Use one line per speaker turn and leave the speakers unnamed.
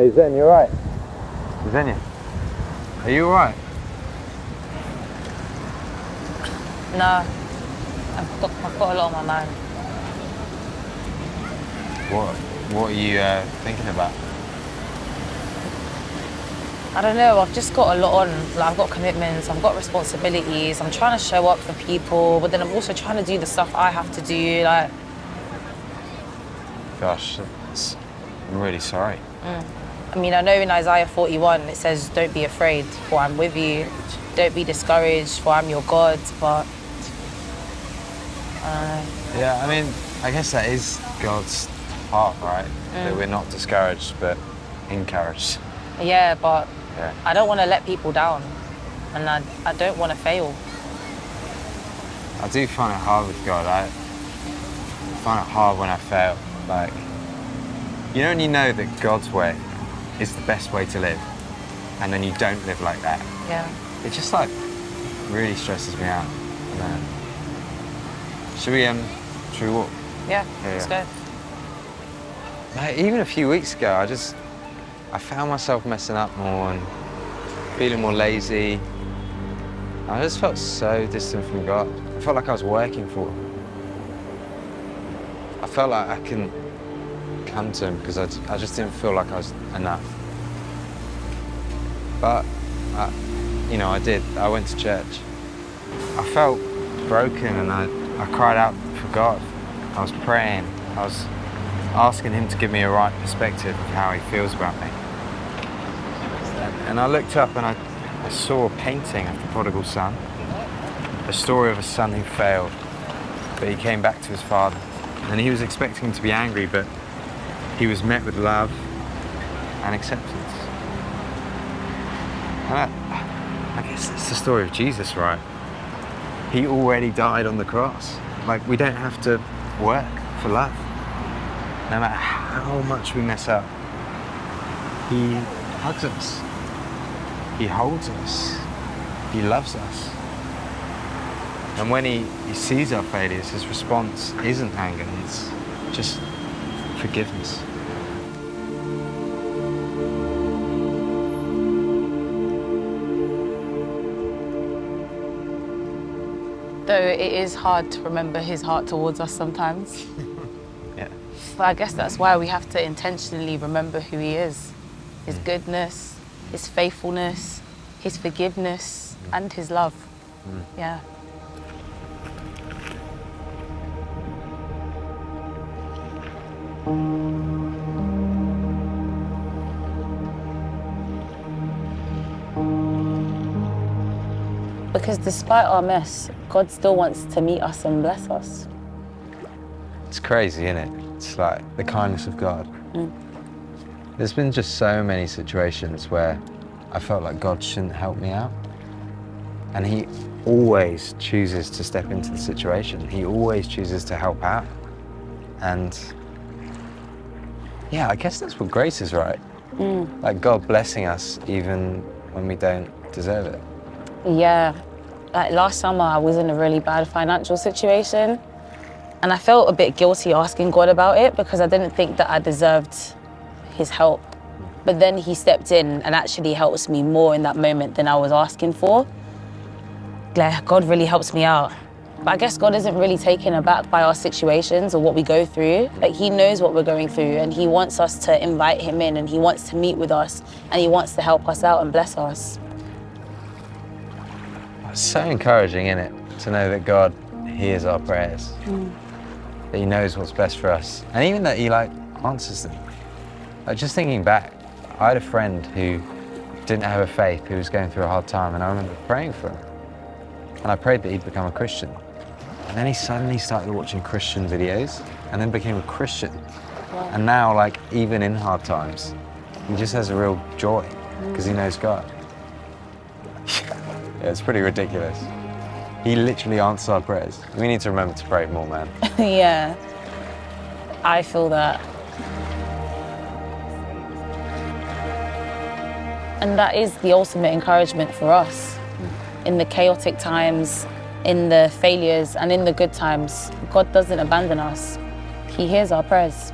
Hey Zen, you alright?
Xenia, are you alright?
No, I've got a lot on my mind.
What are you thinking about?
I don't know, I've just got a lot on. Like, I've got commitments, I've got responsibilities, I'm trying to show up for people, but then I'm also trying to do the stuff I have to do, like...
Gosh, I'm really sorry.
I mean, I know in Isaiah 41, it says, don't be afraid, for I'm with you. Don't be discouraged, for I'm your God, but...
Yeah, I mean, I guess that is God's heart, right? That we're not discouraged, but encouraged.
Yeah, but
Yeah.
I don't want to let people down, and I don't want to fail.
I do find it hard with God. I find it hard when I fail. Like, you only know that God's way is the best way to live, and then you don't live like that.
Yeah.
It just like really stresses me out. And, should we walk?
Yeah, let's go.
Like, even a few weeks ago, I found myself messing up more and feeling more lazy. I just felt so distant from God. I felt like I was working for Him. I felt like I couldn't come to Him because I just didn't feel like I was enough. But, I did. I went to church. I felt broken and I cried out for God. I was praying. I was asking Him to give me a right perspective of how He feels about me. And I looked up and I saw a painting of the prodigal son, a story of a son who failed, but he came back to his father. And he was expecting him to be angry, but he was met with love and acceptance. And I guess that's the story of Jesus, right? He already died on the cross. Like, we don't have to work for love. No matter how much we mess up, He hugs us. He holds us. He loves us. And when he sees our failures, His response isn't anger, it's just forgiveness.
Though it is hard to remember His heart towards us sometimes.
Yeah.
But I guess that's why we have to intentionally remember who He is. His goodness, His faithfulness, His forgiveness, and His love. Yeah. Because despite our mess, God still wants to meet us and bless us.
It's crazy, isn't it? It's like the kindness of God. There's been just so many situations where I felt like God shouldn't help me out. And He always chooses to step into the situation. He always chooses to help out. And yeah, I guess that's what grace is, right? Like God blessing us even when we don't deserve it.
Yeah. Like last summer, I was in a really bad financial situation. And I felt a bit guilty asking God about it because I didn't think that I deserved His help. But then He stepped in and actually helps me more in that moment than I was asking for. Like, God really helps me out. But I guess God isn't really taken aback by our situations or what we go through. Like, He knows what we're going through and He wants us to invite Him in and He wants to meet with us and He wants to help us out and bless us.
It's so encouraging, isn't it? To know that God hears our prayers. That He knows what's best for us. And even that He answers them. Like, just thinking back, I had a friend who didn't have a faith, who was going through a hard time, and I remember praying for him. And I prayed that he'd become a Christian. And then he suddenly started watching Christian videos and then became a Christian. Wow. And now, even in hard times, he just has a real joy because he knows God. Yeah, it's pretty ridiculous. He literally answers our prayers. We need to remember to pray more, man.
Yeah, I feel that. And that is the ultimate encouragement for us. In the chaotic times, in the failures, and in the good times, God doesn't abandon us. He hears our prayers.